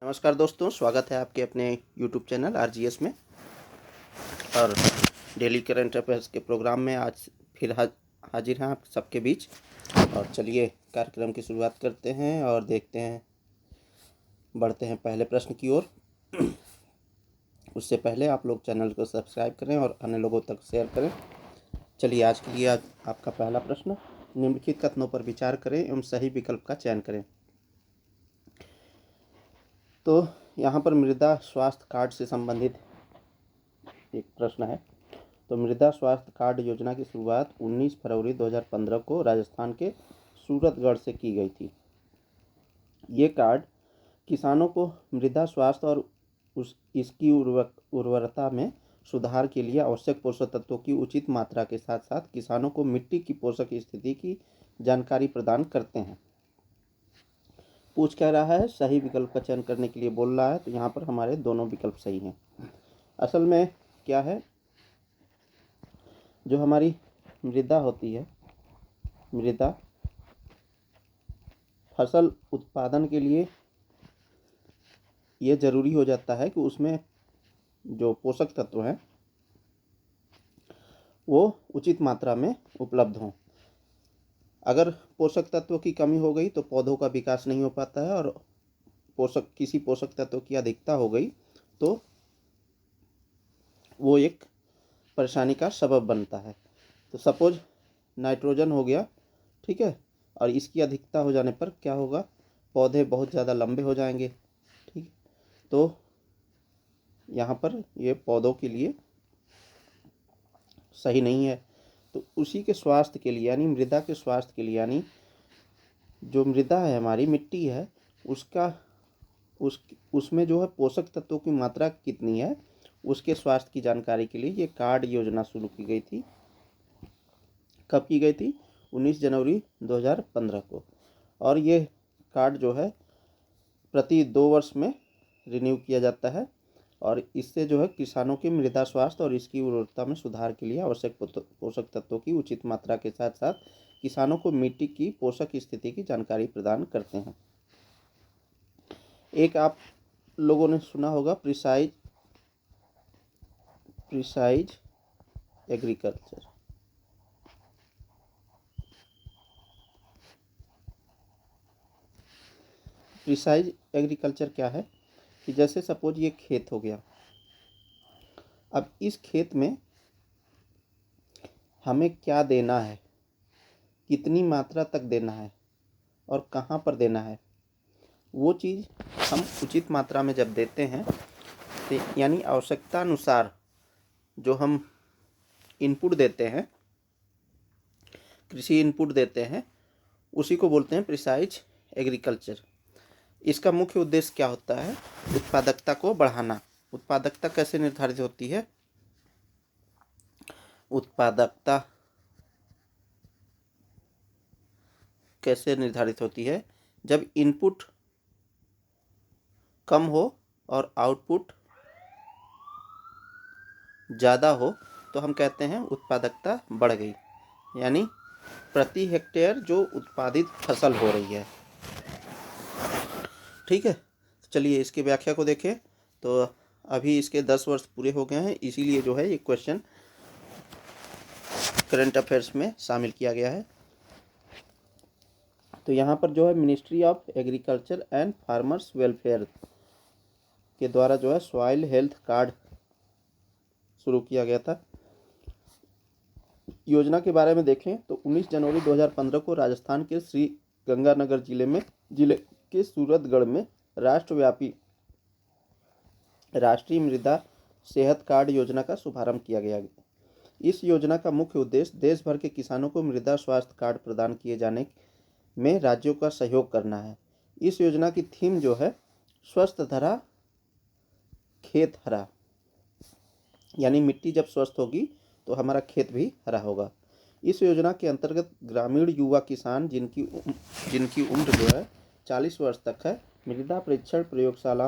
नमस्कार दोस्तों, स्वागत है आपके अपने YouTube चैनल आरजीएस में। और डेली करंट अफेयर्स के प्रोग्राम में आज फिर हाजिर हैं आप सबके बीच। और चलिए कार्यक्रम की शुरुआत करते हैं और देखते हैं, बढ़ते हैं पहले प्रश्न की ओर। उससे पहले आप लोग चैनल को सब्सक्राइब करें और अन्य लोगों तक शेयर करें। चलिए आज के लिए आपका पहला प्रश्न, निम्नलिखित कथनों पर विचार करें एवं सही विकल्प का चयन करें। तो यहाँ पर मृदा स्वास्थ्य कार्ड से संबंधित एक प्रश्न है। तो मृदा स्वास्थ्य कार्ड योजना की शुरुआत 19 फरवरी 2015 को राजस्थान के सूरतगढ़ से की गई थी। ये कार्ड किसानों को मृदा स्वास्थ्य और इसकी उर्वरता में सुधार के लिए आवश्यक पोषक तत्वों की उचित मात्रा के साथ साथ किसानों को मिट्टी की पोषक स्थिति की जानकारी प्रदान करते हैं। पूछ क्या रहा है, सही विकल्प का चयन करने के लिए बोल रहा है। तो यहाँ पर हमारे दोनों विकल्प सही हैं। असल में क्या है, जो हमारी मृदा होती है, मृदा फसल उत्पादन के लिए ये ज़रूरी हो जाता है कि उसमें जो पोषक तत्व हैं वो उचित मात्रा में उपलब्ध हों। अगर पोषक तत्व की कमी हो गई तो पौधों का विकास नहीं हो पाता है, और किसी पोषक तत्व की अधिकता हो गई तो वो एक परेशानी का सबब बनता है। तो सपोज नाइट्रोजन हो गया, ठीक है, और इसकी अधिकता हो जाने पर क्या होगा, पौधे बहुत ज़्यादा लंबे हो जाएंगे। ठीक, तो यहाँ पर ये पौधों के लिए सही नहीं है। तो उसी के स्वास्थ्य के लिए, यानी मृदा के स्वास्थ्य के लिए, यानी जो मृदा है, हमारी मिट्टी है, उसमें जो है पोषक तत्वों की मात्रा कितनी है, उसके स्वास्थ्य की जानकारी के लिए ये कार्ड योजना शुरू की गई थी। कब की गई थी? 19 जनवरी 2015 को। और ये कार्ड जो है प्रति 2 वर्ष में रिन्यू किया जाता है, और इससे जो है किसानों की मृदा स्वास्थ्य और इसकी उर्वरता में सुधार के लिए आवश्यक पोषक तत्वों की उचित मात्रा के साथ साथ किसानों को मिट्टी की पोषक स्थिति की जानकारी प्रदान करते हैं। एक आप लोगों ने सुना होगा प्रिसाइज एग्रीकल्चर। प्रिसाइज एग्रीकल्चर क्या है कि जैसे सपोज ये खेत हो गया, अब इस खेत में हमें क्या देना है, कितनी मात्रा तक देना है और कहाँ पर देना है, वो चीज़ हम उचित मात्रा में जब देते हैं तो यानी आवश्यकता अनुसार जो हम इनपुट देते हैं, कृषि इनपुट देते हैं, उसी को बोलते हैं प्रिसाइज एग्रीकल्चर। इसका मुख्य उद्देश्य क्या होता है? उत्पादकता को बढ़ाना। उत्पादकता कैसे निर्धारित होती है? उत्पादकता कैसे निर्धारित होती है? जब इनपुट कम हो और आउटपुट ज़्यादा हो तो हम कहते हैं उत्पादकता बढ़ गई, यानी प्रति हेक्टेयर जो उत्पादित फसल हो रही है। ठीक है, चलिए इसकी व्याख्या को देखें। तो अभी इसके 10 वर्ष पूरे हो गए हैं, इसीलिए जो है ये क्वेश्चन करंट अफेयर्स में शामिल किया गया है। तो यहाँ पर जो है ministry of agriculture and farmers welfare के द्वारा जो है सॉइल हेल्थ कार्ड शुरू किया गया था। योजना के बारे में देखें तो 19 जनवरी 2015 को राजस्थान के श्री गंगानगर जिले के सूरतगढ़ में राष्ट्रव्यापी राष्ट्रीय मृदा सेहत कार्ड योजना का शुभारंभ किया गया। इस योजना का मुख्य उद्देश्य देश भर के किसानों को मृदा स्वास्थ्य कार्ड प्रदान किए जाने में राज्यों का सहयोग करना है। इस योजना की थीम जो है स्वस्थ धरा खेत हरा, यानी मिट्टी जब स्वस्थ होगी तो हमारा खेत भी हरा होगा। इस योजना के अंतर्गत ग्रामीण युवा किसान जिनकी उम्र जो है 40 वर्ष तक है, मृदा परीक्षण प्रयोगशाला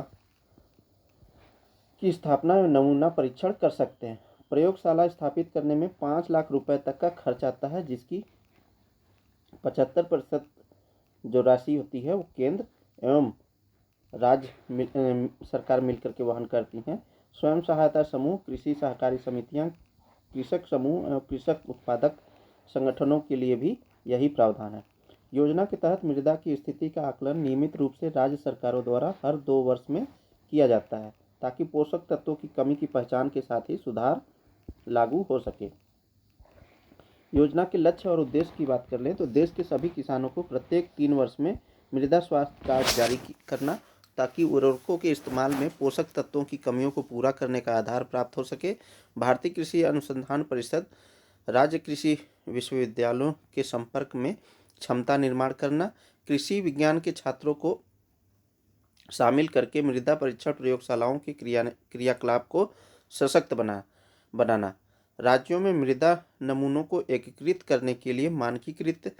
की स्थापना एवं नमूना परीक्षण कर सकते हैं। प्रयोगशाला स्थापित करने में 5 लाख रुपए तक का खर्च आता है, जिसकी 75% जो राशि होती है वो केंद्र एवं सरकार मिलकर के वहन करती हैं। स्वयं सहायता समूह, कृषि सहकारी समितियां, कृषक समूह एवं कृषक उत्पादक संगठनों के लिए भी यही प्रावधान है। योजना के तहत मृदा की स्थिति का आकलन नियमित रूप से राज्य सरकारों द्वारा हर 2 वर्ष में किया जाता है, ताकि पोषक तत्वों की कमी की पहचान के साथ ही सुधार लागू हो सके। योजना के लक्ष्य और उद्देश्य की बात कर लें तो देश के सभी किसानों को प्रत्येक 3 वर्ष में मृदा स्वास्थ्य कार्ड जारी करना, ताकि उर्वरकों के इस्तेमाल में पोषक तत्वों की कमियों को पूरा करने का आधार प्राप्त हो सके। भारतीय कृषि अनुसंधान परिषद, राज्य कृषि विश्वविद्यालयों के संपर्क में क्षमता निर्माण करना, कृषि विज्ञान के छात्रों को शामिल करके मृदा परीक्षण प्रयोगशालाओं के क्रियाकलाप को सशक्त बनाना, राज्यों में मृदा नमूनों को एकीकृत करने के लिए मानकीकृत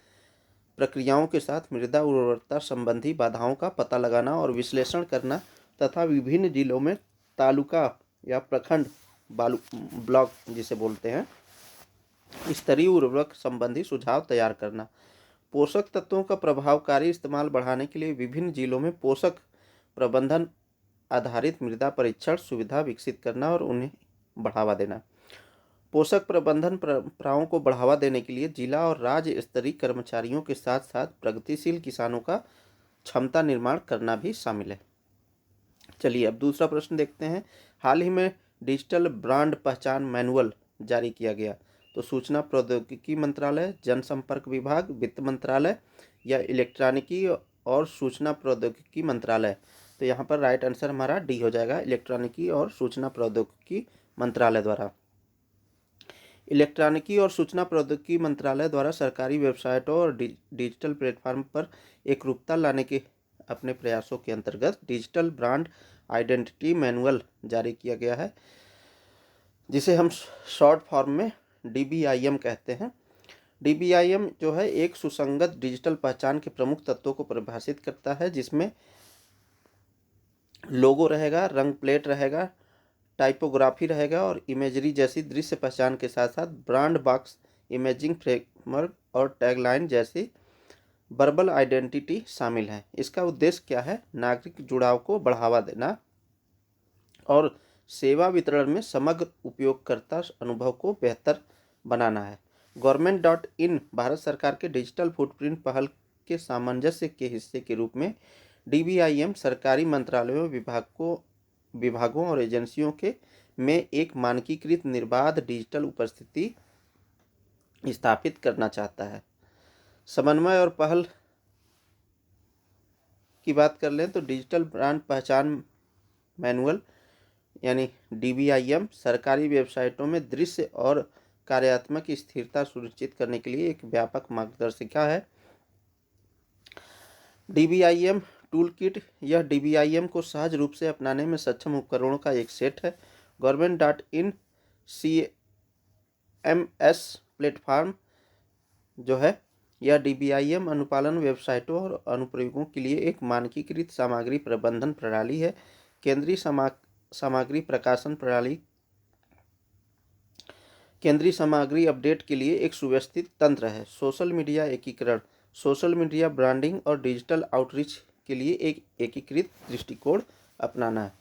प्रक्रियाओं के साथ मृदा उर्वरता संबंधी बाधाओं का पता लगाना और विश्लेषण करना, तथा विभिन्न जिलों में तालुका या प्रखंड ब्लॉक जिसे बोलते हैं स्तरीय उर्वरक संबंधी सुझाव तैयार करना। पोषक तत्वों का प्रभावकारी इस्तेमाल बढ़ाने के लिए विभिन्न जिलों में पोषक प्रबंधन आधारित मृदा परीक्षण सुविधा विकसित करना और उन्हें बढ़ावा देना। पोषक प्रबंधन परंपराओं को बढ़ावा देने के लिए जिला और राज्य स्तरीय कर्मचारियों के साथ साथ प्रगतिशील किसानों का क्षमता निर्माण करना भी शामिल है। चलिए अब दूसरा प्रश्न देखते हैं। हाल ही में डिजिटल ब्रांड पहचान मैनुअल जारी किया गया, तो सूचना प्रौद्योगिकी मंत्रालय, जनसंपर्क विभाग, वित्त मंत्रालय या इलेक्ट्रॉनिकी और सूचना प्रौद्योगिकी मंत्रालय? तो यहाँ पर राइट आंसर हमारा डी हो जाएगा, इलेक्ट्रॉनिकी और सूचना प्रौद्योगिकी मंत्रालय द्वारा। इलेक्ट्रॉनिकी और सूचना प्रौद्योगिकी मंत्रालय द्वारा सरकारी वेबसाइटों और डिजिटल प्लेटफॉर्म पर एकरूपता लाने के अपने प्रयासों के अंतर्गत डिजिटल ब्रांड आइडेंटिटी मैनुअल जारी किया गया है, जिसे हम शॉर्ट फॉर्म में DBIM कहते हैं। DBIM जो है एक सुसंगत डिजिटल पहचान के प्रमुख तत्वों को परिभाषित करता है, जिसमें लोगो रहेगा, रंग प्लेट रहेगा, टाइपोग्राफी रहेगा और इमेजरी जैसी दृश्य पहचान के साथ साथ ब्रांड बॉक्स, इमेजिंग फ्रेमवर्क और टैगलाइन जैसी वर्बल आइडेंटिटी शामिल है। इसका उद्देश्य क्या है? नागरिक जुड़ाव को बढ़ावा देना और सेवा वितरण में समग्र उपयोगकर्ता अनुभव को बेहतर बनाना है। Government.in भारत सरकार के डिजिटल फुटप्रिंट पहल के सामंजस्य के हिस्से के रूप में DBIM सरकारी मंत्रालयों, विभागों और एजेंसियों के में एक मानकीकृत निर्बाध डिजिटल उपस्थिति स्थापित करना चाहता है। समन्वय और पहल की बात कर लें तो डिजिटल ब्रांड पहचान मैनुअल यानी DBIM सरकारी वेबसाइटों में दृश्य और कार्यात्मक स्थिरता सुनिश्चित करने के लिए एक व्यापक मार्गदर्शिका है। DBIM टूल किट, यह DBIM को सहज रूप से अपनाने में सक्षम उपकरणों का एक सेट है। Government.in CMS प्लेटफॉर्म जो है यह DBIM अनुपालन वेबसाइटों और अनुप्रयोगों के लिए एक मानकीकृत सामग्री प्रबंधन प्रणाली है। केंद्रीय सामग्री प्रकाशन प्रणाली केंद्रीय सामग्री अपडेट के लिए एक सुव्यवस्थित तंत्र है। सोशल मीडिया एकीकरण, सोशल मीडिया ब्रांडिंग और डिजिटल आउटरीच के लिए एक एकीकृत दृष्टिकोण अपनाना है।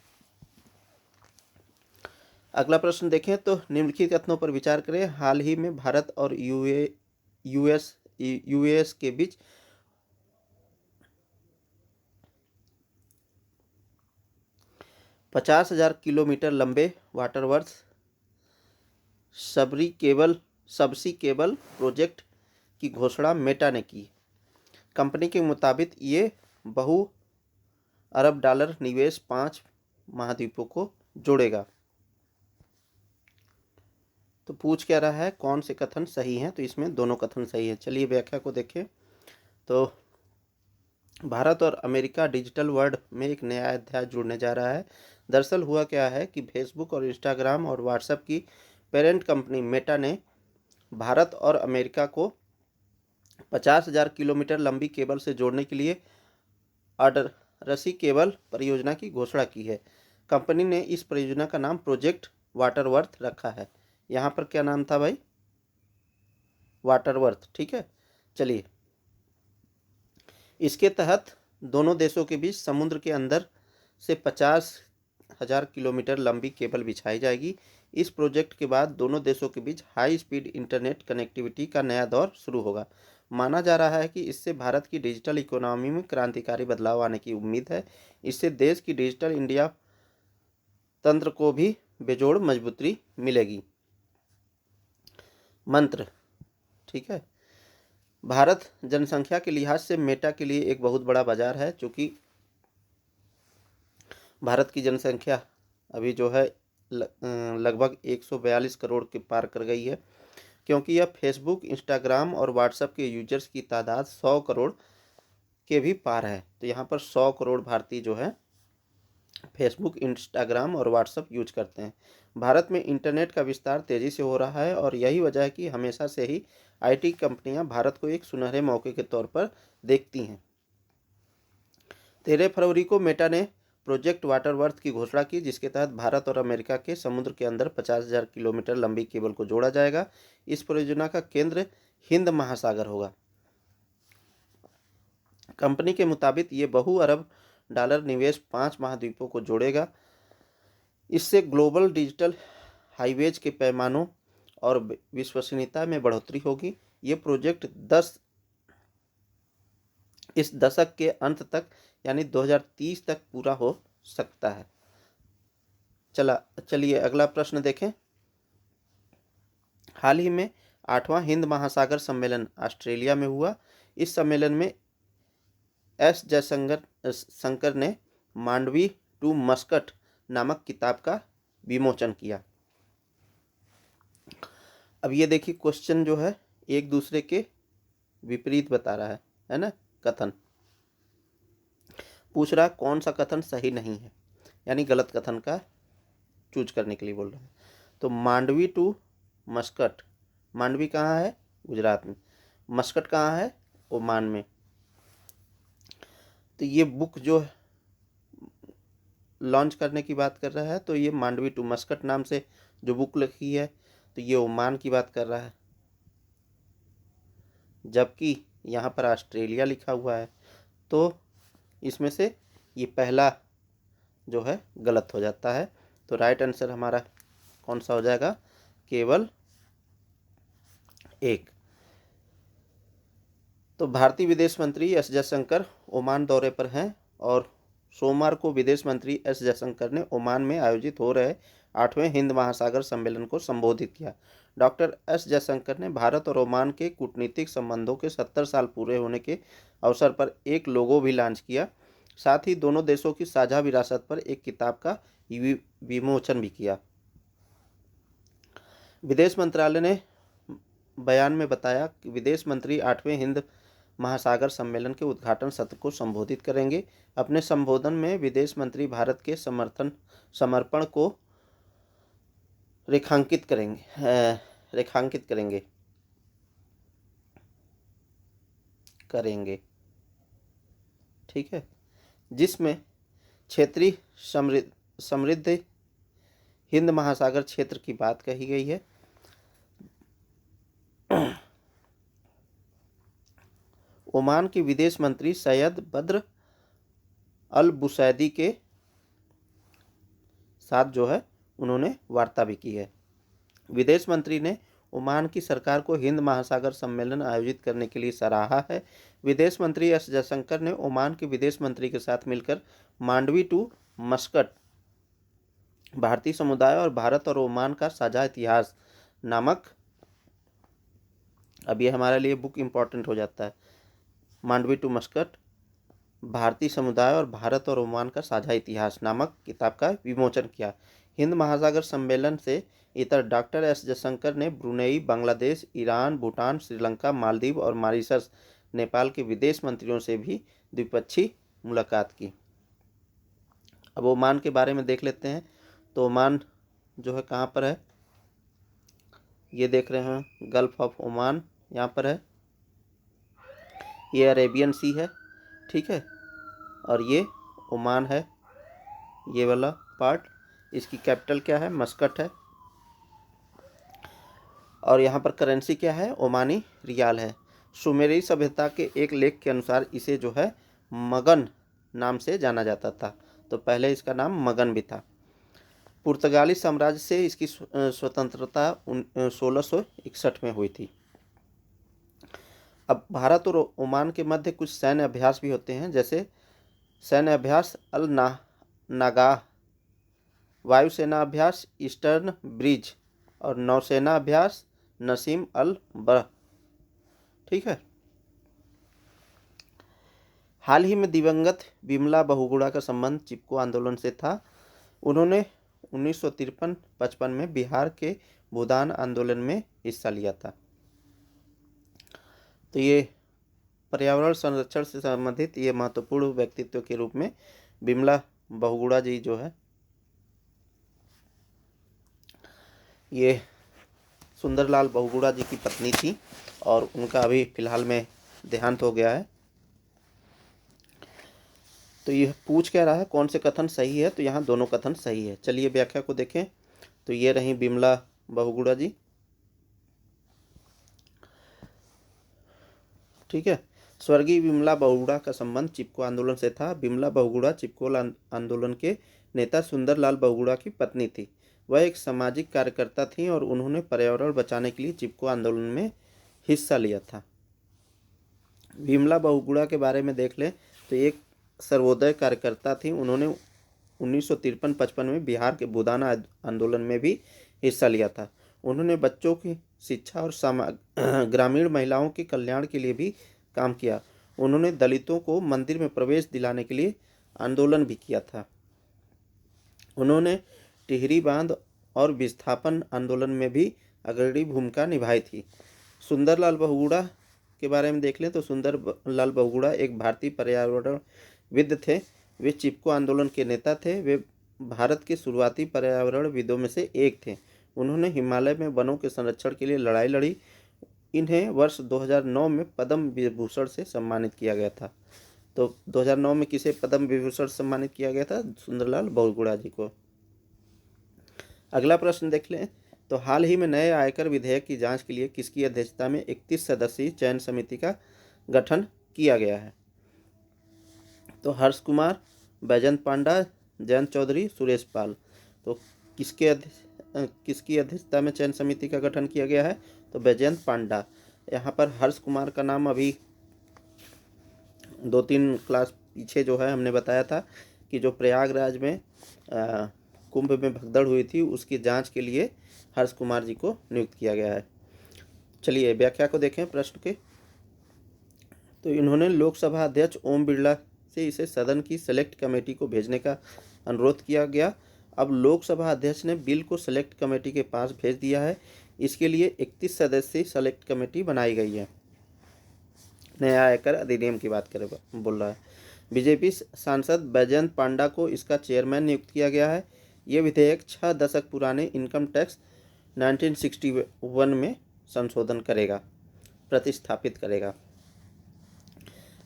अगला प्रश्न देखें तो निम्नलिखित कथनों पर विचार करें। हाल ही में भारत और यूएस के बीच $50,000 किलोमीटर लंबे वाटरवर्थ सबसी केबल प्रोजेक्ट की घोषणा मेटा ने की। कंपनी के मुताबिक ये बहु अरब डॉलर निवेश 5 महाद्वीपों को जोड़ेगा। तो पूछ क्या रहा है, कौन से कथन सही हैं? तो इसमें दोनों कथन सही हैं। चलिए व्याख्या को देखें तो भारत और अमेरिका डिजिटल वर्ल्ड में एक नया अध्याय जुड़ने जा रहा है। दरअसल हुआ क्या है कि फेसबुक और इंस्टाग्राम और व्हाट्सएप की पेरेंट कंपनी मेटा ने भारत और अमेरिका को 50,000 किलोमीटर लंबी केबल से जोड़ने के लिए अंडरसी केबल परियोजना की घोषणा की है। कंपनी ने इस परियोजना का नाम प्रोजेक्ट वाटरवर्थ रखा है। यहाँ पर क्या नाम था भाई? वाटरवर्थ, ठीक है। चलिए, इसके तहत दोनों देशों के बीच समुद्र के अंदर से 50,000 किलोमीटर लंबी केबल बिछाई जाएगी। इस प्रोजेक्ट के बाद दोनों देशों के बीच हाई स्पीड इंटरनेट कनेक्टिविटी का नया दौर शुरू होगा। माना जा रहा है कि इससे भारत की डिजिटल इकोनॉमी में क्रांतिकारी बदलाव आने की उम्मीद है। इससे देश की डिजिटल इंडिया तंत्र को भी बेजोड़ मजबूती मिलेगी। मंत्र, ठीक है। भारत जनसंख्या के लिहाज से मेटा के लिए एक बहुत बड़ा बाजार है। चूँकि भारत की जनसंख्या अभी जो है लगभग 142 करोड़ के पार कर गई है, क्योंकि यह फेसबुक, इंस्टाग्राम और व्हाट्सएप के यूजर्स की तादाद 100 करोड़ के भी पार है। तो यहाँ पर 100 करोड़ भारतीय जो है फेसबुक, इंस्टाग्राम और व्हाट्सएप यूज करते हैं। भारत में इंटरनेट का विस्तार तेज़ी से हो रहा है और यही वजह है कि हमेशा से ही आईटी कंपनियां भारत को एक सुनहरे मौके के तौर पर देखती हैं। 13 फरवरी को मेटा ने प्रोजेक्ट वाटरवर्थ की घोषणा की, जिसके तहत भारत और अमेरिका के समुद्र के अंदर 50,000 किलोमीटर लंबी केबल को जोड़ा जाएगा। इस परियोजना का केंद्र हिंद महासागर होगा। कंपनी के मुताबिक ये बहु अरब डॉलर निवेश 5 महाद्वीपों को जोड़ेगा। इससे ग्लोबल डिजिटल हाईवेज के पैमानों और विश्वसनीयता में बढ़ोतरी होगी। ये प्रोजेक्ट इस दशक के अंत तक यानी 2030 तक पूरा हो सकता है। चलिए अगला प्रश्न देखें। हाल ही में 8वां हिंद महासागर सम्मेलन ऑस्ट्रेलिया में हुआ। इस सम्मेलन में एस जयशंकर ने मांडवी टू मस्कट नामक किताब का विमोचन किया। अब ये देखिए, क्वेश्चन जो है एक दूसरे के विपरीत बता रहा है ना। कथन पूछ रहा है कौन सा कथन सही नहीं है, यानी गलत कथन का चूज करने के लिए बोल रहा है। तो मांडवी टू मस्कट, मांडवी कहाँ है? गुजरात में। मस्कट कहाँ है? ओमान में। तो ये बुक जो लॉन्च करने की बात कर रहा है, तो ये मांडवी टू मस्कट नाम से जो बुक लिखी है, तो ये ओमान की बात कर रहा है, जबकि यहाँ पर ऑस्ट्रेलिया लिखा हुआ है। तो इसमें से ये पहला जो है गलत हो जाता है। तो राइट आंसर हमारा कौन सा हो जाएगा? केवल 1। तो भारतीय विदेश मंत्री एस जयशंकर ओमान दौरे पर हैं और सोमवार को विदेश मंत्री एस जयशंकर ने ओमान में आयोजित हो रहे 8वें हिंद महासागर सम्मेलन को संबोधित किया। डॉक्टर एस जयशंकर ने भारत और ओमान के कूटनीतिक संबंधों के 70 साल पूरे होने के अवसर पर एक लोगो भी लॉन्च किया। साथ ही दोनों देशों की साझा विरासत पर एक किताब का विमोचन भी किया। विदेश मंत्रालय ने बयान में बताया कि विदेश मंत्री 8वें हिंद महासागर सम्मेलन के उद्घाटन सत्र को संबोधित करेंगे। अपने संबोधन में विदेश मंत्री भारत के समर्पण को रेखांकित करेंगे, ठीक है, जिसमें क्षेत्रीय समृद्ध हिंद महासागर क्षेत्र की बात कही गई है। ओमान के विदेश मंत्री सैयद बद्र अल बुसैदी के साथ जो है उन्होंने वार्ता भी की है। विदेश मंत्री ने ओमान की सरकार को हिंद महासागर सम्मेलन आयोजित करने के लिए सराहा है। विदेश मंत्री एस जयशंकर ने ओमान के विदेश मंत्री के साथ मिलकर मांडवी टू मस्कट भारतीय समुदाय और भारत और ओमान का साझा इतिहास नामक, अब ये हमारे लिए बुक इम्पोर्टेंट हो जाता है, मांडवी टू मस्कट भारतीय समुदाय और भारत और ओमान का साझा इतिहास नामक किताब का विमोचन किया। हिंद महासागर सम्मेलन से इतर डॉक्टर एस जयशंकर ने ब्रुनेई, बांग्लादेश, ईरान, भूटान, श्रीलंका, मालदीव और मॉरिशस, नेपाल के विदेश मंत्रियों से भी द्विपक्षीय मुलाकात की। अब ओमान के बारे में देख लेते हैं। तो ओमान जो है कहाँ पर है? ये देख रहे हैं गल्फ ऑफ ओमान यहाँ पर है। ये अरेबियन सी है, ठीक है, और ये ओमान है, ये वाला पार्ट। इसकी कैपिटल क्या है? मस्कट है। और यहाँ पर करेंसी क्या है? ओमानी रियाल है। सुमेरी सभ्यता के एक लेख के अनुसार इसे जो है मगन नाम से जाना जाता था। तो पहले इसका नाम मगन भी था। पुर्तगाली साम्राज्य से इसकी स्वतंत्रता 1661 में हुई थी। अब भारत और ओमान के मध्य कुछ सैन्य अभ्यास भी होते हैं, जैसे सैन्य अभ्यास अल नागाह, वायुसेना अभ्यास ईस्टर्न ब्रिज और नौसेना अभ्यास नसीम अल बरह। ठीक है। हाल ही में दिवंगत विमला बहुगुणा का संबंध चिपको आंदोलन से था। उन्होंने 1953-55 में बिहार के भूदान आंदोलन में हिस्सा लिया था। तो ये पर्यावरण संरक्षण से संबंधित ये महत्वपूर्ण व्यक्तित्व के रूप में विमला बहुगुणा जी जो है, ये सुंदरलाल बहुगुणा जी की पत्नी थी और उनका अभी फिलहाल में देहांत हो गया है। तो ये पूछ क्या रहा है, कौन से कथन सही है, तो यहाँ दोनों कथन सही है। चलिए व्याख्या को देखें। तो ये रही विमला बहुगुणा जी। ठीक है। स्वर्गीय विमला बहुगुणा का संबंध चिपको आंदोलन से था। विमला बहुगुणा चिपको आंदोलन के नेता सुंदरलाल बहुगुणा की पत्नी थी। वह एक सामाजिक कार्यकर्ता थी और उन्होंने पर्यावरण बचाने के लिए चिपको आंदोलन में हिस्सा लिया था। विमला बहुगुणा के बारे में देख लें तो एक सर्वोदय कार्यकर्ता थी। उन्होंने 1953-55 में बिहार के भूदान आंदोलन में भी हिस्सा लिया था। उन्होंने बच्चों की शिक्षा और ग्रामीण महिलाओं के कल्याण के लिए भी काम किया। उन्होंने दलितों को मंदिर में प्रवेश दिलाने के लिए आंदोलन भी किया था। उन्होंने टिहरी बांध और विस्थापन आंदोलन में भी अग्रणी भूमिका निभाई थी। सुंदरलाल बहुगुणा के बारे में देख लें तो सुंदरलाल बहुगुणा एक भारतीय पर्यावरणविद थे। वे चिपको आंदोलन के नेता थे। वे भारत के शुरुआती पर्यावरणविदों में से एक थे। उन्होंने हिमालय में वनों के संरक्षण के लिए लड़ाई लड़ी। इन्हें वर्ष 2009 में पद्म विभूषण से सम्मानित किया गया था। तो 2009 में किसे पद्म विभूषण सम्मानित किया गया था? सुंदरलाल बहुगुणा जी को। अगला प्रश्न देख लें तो हाल ही में नए आयकर विधेयक की जांच के लिए किसकी अध्यक्षता में 31 सदस्यीय चयन समिति का गठन किया गया है? तो हर्ष कुमार, बैजंत पांडा, जयंत चौधरी, सुरेश पाल। तो किसकी अध्यक्षता में चयन समिति का गठन किया गया है? तो बैजंत पांडा। यहाँ पर हर्ष कुमार का नाम अभी 2-3 क्लास पीछे जो है हमने बताया था कि जो प्रयागराज में कुंभ में भगदड़ हुई थी उसकी जांच के लिए हर्ष कुमार जी को नियुक्त किया गया है। चलिए व्याख्या को देखें प्रश्न के। तो इन्होंने लोकसभा अध्यक्ष ओम बिरला से इसे सदन की सेलेक्ट कमेटी को भेजने का अनुरोध किया गया। अब लोकसभा अध्यक्ष ने बिल को सेलेक्ट कमेटी के पास भेज दिया है। इसके लिए 31 सदस्यीय सेलेक्ट कमेटी बनाई गई है। नया आयकर अधिनियम की बात करें बोल रहा है। बीजेपी सांसद बैजंत पांडा को इसका चेयरमैन नियुक्त किया गया है। ये विधेयक 6 दशक पुराने इनकम टैक्स 1961 में संशोधन करेगा, प्रतिस्थापित करेगा।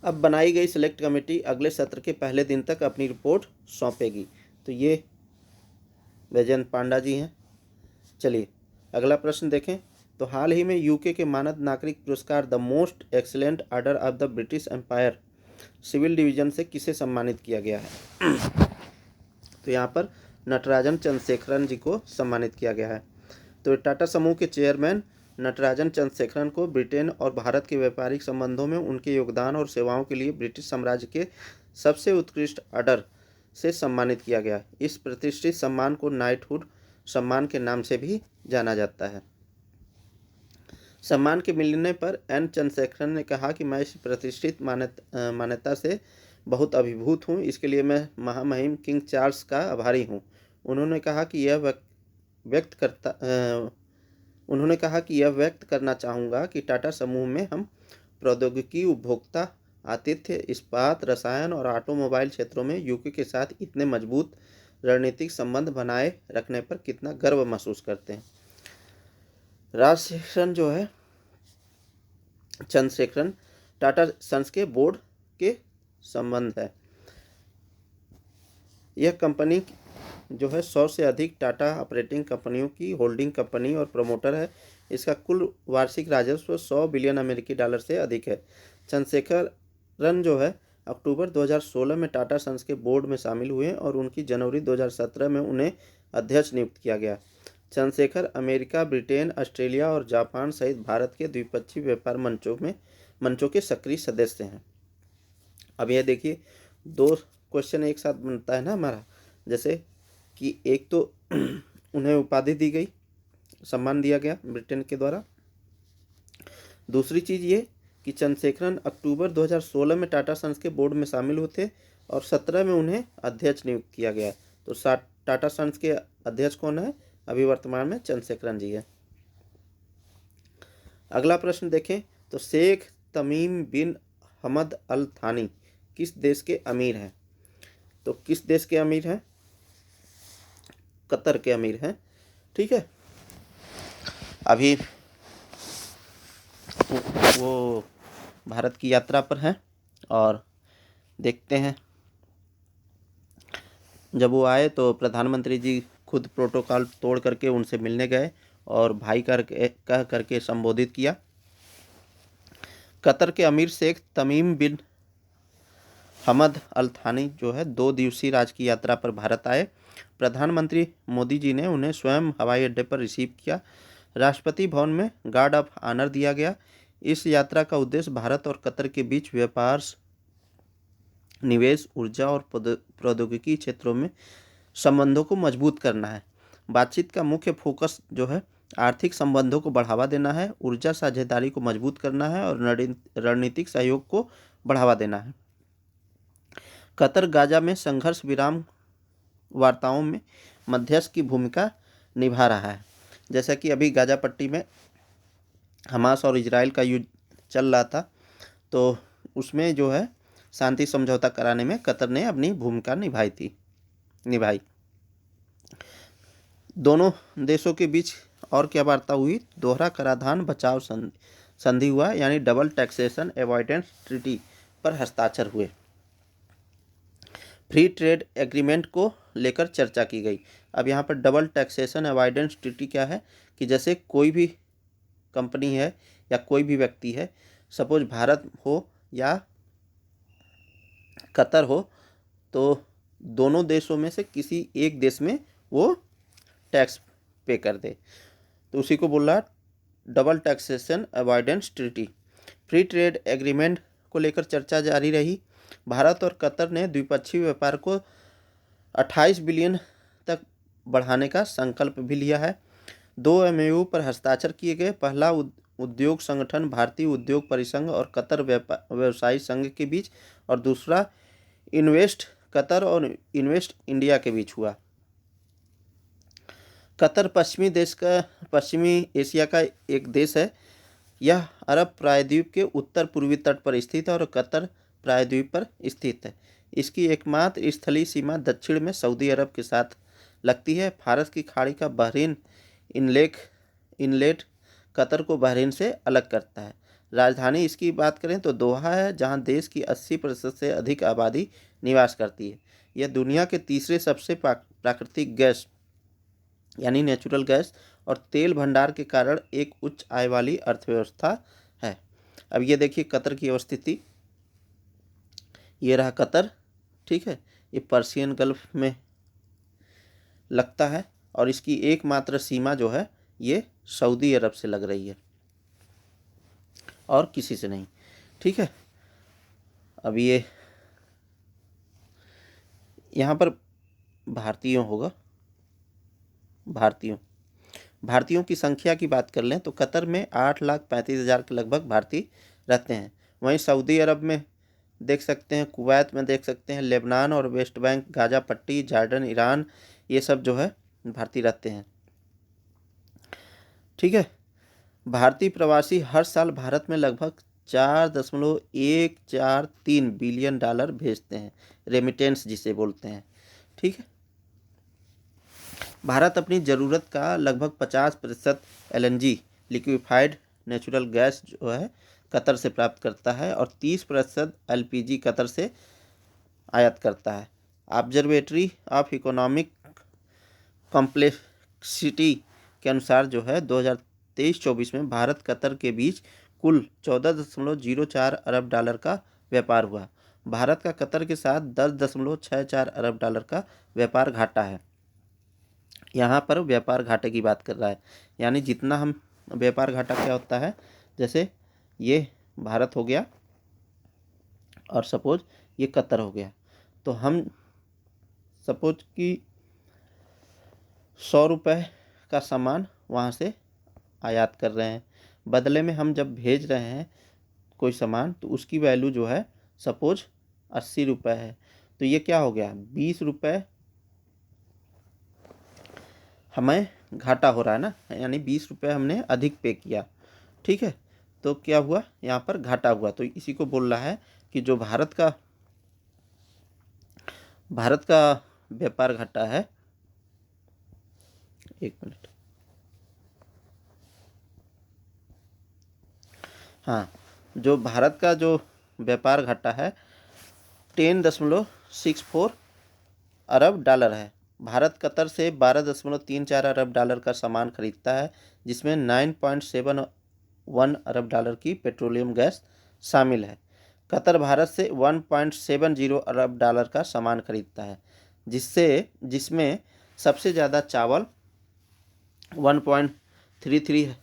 अब बनाई गई सेलेक्ट कमेटी अगले सत्र के पहले दिन तक अपनी रिपोर्ट सौंपेगी। तो ये बैजंत पांडा जी हैं। चलिए अगला प्रश्न देखें। तो हाल ही में यूके के मानद नागरिक पुरस्कार the most excellent order of the British Empire civil division से किसे सम्मानित किया गया है? तो यहाँ पर नटराजन चंद्रशेखरन जी को सम्मानित किया गया है। तो टाटा समूह के चेयरमैन नटराजन चंद्रशेखरन को ब्रिटेन और भारत के व्यापारिक संबंधों में उनके योगदान और सेवाओं के लिए ब्रिटिश साम्राज्य के सबसे उत्कृष्ट ऑर्डर से सम्मानित किया गया। इस प्रतिष्ठित सम्मान को नाइटहुड सम्मान के नाम से भी जाना जाता है। सम्मान के मिलने पर एन चंद्रशेखरन ने कहा कि मैं इस प्रतिष्ठित मान्यता से बहुत अभिभूत हूँ। इसके लिए मैं महामहिम किंग चार्ल्स का आभारी हूँ। उन्होंने कहा कि यह व्यक्त करना चाहूँगा कि टाटा समूह में हम प्रौद्योगिकी, उपभोक्ता, आतिथ्य, इस्पात, रसायन और ऑटोमोबाइल क्षेत्रों में यूके के साथ इतने मजबूत रणनीतिक संबंध बनाए रखने पर कितना गर्व महसूस करते हैं। राजशेखरन जो है चंद्रशेखरन टाटा सन्स के बोर्ड के संबंध है। यह कंपनी जो है 100 से अधिक टाटा ऑपरेटिंग कंपनियों की होल्डिंग कंपनी और प्रमोटर है। इसका कुल वार्षिक राजस्व $100 बिलियन से अधिक है। चंद्रशेखरन जो है अक्टूबर 2016 में टाटा सन्स के बोर्ड में शामिल हुए और उनकी जनवरी 2017 में उन्हें अध्यक्ष नियुक्त किया गया। चंद्रशेखर अमेरिका, ब्रिटेन, ऑस्ट्रेलिया और जापान सहित भारत के द्विपक्षीय व्यापार मंचों के सक्रिय सदस्य हैं। अब यह देखिए, दो क्वेश्चन एक साथ बनता है ना हमारा, जैसे कि एक तो उन्हें उपाधि दी गई, सम्मान दिया गया ब्रिटेन के द्वारा। दूसरी चीज़ ये कि चंद्रशेखरन अक्टूबर 2016 में टाटा सन्स के बोर्ड में शामिल हुए थे और 17 में उन्हें अध्यक्ष नियुक्त किया गया। तो टाटा सन्स के अध्यक्ष कौन है? अभी वर्तमान में चंद्रशेखरन जी है। अगला प्रश्न देखें तो शेख तमीम बिन हमद अल थानी किस देश के अमीर हैं? तो किस देश के अमीर हैं? कतर के अमीर हैं। ठीक है, अभी वो भारत की यात्रा पर हैं और देखते हैं, जब वो आए तो प्रधानमंत्री जी खुद प्रोटोकॉल तोड़ करके उनसे मिलने गए और भाई कह करके संबोधित किया। कतर के अमीर शेख तमीम बिन हमद अल थानी जो है 2 दिवसीय राजकीय यात्रा पर भारत आए। प्रधानमंत्री मोदी जी ने उन्हें स्वयं हवाई अड्डे पर रिसीव किया। राष्ट्रपति भवन में गार्ड ऑफ ऑनर दिया गया। इस यात्रा का उद्देश्य भारत और कतर के बीच व्यापार, निवेश, ऊर्जा और प्रौद्योगिकी क्षेत्रों में संबंधों को मजबूत करना है। बातचीत का मुख्य फोकस जो है आर्थिक संबंधों को बढ़ावा देना है, ऊर्जा साझेदारी को मजबूत करना है और रणनीतिक सहयोग को बढ़ावा देना है। कतर गाजा में संघर्ष विराम वार्ताओं में मध्यस्थ की भूमिका निभा रहा है। जैसा कि अभी गाजा पट्टी में हमास और इजराइल का युद्ध चल रहा था, तो उसमें जो है शांति समझौता कराने में कतर ने अपनी भूमिका निभाई। दोनों देशों के बीच और क्या वार्ता हुई? दोहरा कराधान बचाव संधि हुआ, यानी डबल टैक्सेशन अवॉइडेंस ट्रीटी पर हस्ताक्षर हुए। फ्री ट्रेड एग्रीमेंट को लेकर चर्चा की गई। अब यहाँ पर डबल टैक्सेशन अवॉइडेंस ट्रीटी क्या है कि जैसे कोई भी कंपनी है या कोई भी व्यक्ति है, सपोज भारत हो या कतर हो, तो दोनों देशों में से किसी एक देश में वो टैक्स पे कर दे, तो उसी को बोल रहा double taxation avoidance treaty. Free trade agreement को लेकर चर्चा जारी रही। भारत और कतर ने द्विपक्षीय व्यापार को 28 बिलियन तक बढ़ाने का संकल्प भी लिया है। 2 MOU पर हस्ताक्षर किए गए। पहला उद्योग संगठन भारतीय उद्योग परिसंघ और कतर व्यवसायी संघ के बीच, और दूसरा इन्वेस्ट कतर और इन्वेस्ट इंडिया के बीच हुआ। कतर पश्चिमी एशिया का एक देश है। यह अरब प्रायद्वीप के उत्तर पूर्वी तट पर स्थित है और कतर प्रायद्वीप पर स्थित है। इसकी एकमात्र स्थलीय सीमा दक्षिण में सऊदी अरब के साथ लगती है। फारस की खाड़ी का बहरीन इनलेट कतर को बहरीन से अलग करता है। राजधानी इसकी बात करें तो दोहा है, जहां देश की 80% से अधिक आबादी निवास करती है। यह दुनिया के तीसरे सबसे प्राकृतिक गैस यानी नेचुरल गैस और तेल भंडार के कारण एक उच्च आय वाली अर्थव्यवस्था है। अब ये देखिए कतर की अवस्थिति, ये रहा कतर। ठीक है, ये पर्शियन गल्फ में लगता है और इसकी एकमात्र सीमा जो है ये सऊदी अरब से लग रही है और किसी से नहीं। ठीक है, अब ये यहाँ पर भारतीयों की संख्या की बात कर लें तो कतर में 8,35,000 के लगभग भारतीय रहते हैं। वहीं सऊदी अरब में देख सकते हैं, कुवैत में देख सकते हैं, लेबनान और वेस्ट बैंक, गाजा पट्टी, जॉर्डन, ईरान, ये सब जो है भारतीय रहते हैं। ठीक है, भारतीय प्रवासी हर साल भारत में लगभग 4.143 बिलियन डॉलर भेजते हैं, रेमिटेंस जिसे बोलते हैं। ठीक है, भारत अपनी ज़रूरत का लगभग 50% LNG लिक्विफाइड नेचुरल गैस जो है कतर से प्राप्त करता है और 30% LPG कतर से आयात करता है। ऑब्जर्वेटरी ऑफ इकोनॉमिक कॉम्प्लेक्सिटी के अनुसार जो है 2023-24 में भारत कतर के बीच कुल 14.04 अरब डॉलर का व्यापार हुआ। भारत का कतर के साथ 10.64 अरब डॉलर का व्यापार घाटा है। यहाँ पर व्यापार घाटे की बात कर रहा है, यानी जितना हम व्यापार घाटा क्या होता है, जैसे ये भारत हो गया और सपोज ये कतर हो गया, तो हम सपोज कि 100 रुपये का सामान वहाँ से आयात कर रहे हैं, बदले में हम जब भेज रहे हैं कोई सामान तो उसकी वैल्यू जो है सपोज 80 रुपये है, तो ये क्या हो गया, 20 रुपये हमें घाटा हो रहा है ना, यानी 20 रुपये हमने अधिक पे किया। ठीक है, तो क्या हुआ, यहाँ पर घाटा हुआ। तो इसी को बोल रहा है कि जो भारत का व्यापार घाटा है, एक मिनट, हाँ, जो भारत का जो व्यापार घाटा है 10.64 अरब डॉलर है। भारत कतर से 12.34 अरब डॉलर का सामान खरीदता है, जिसमें 9.71 अरब डॉलर की पेट्रोलियम गैस शामिल है। कतर भारत से 1.70 अरब डॉलर का सामान खरीदता है, जिसमें सबसे ज़्यादा चावल 1.33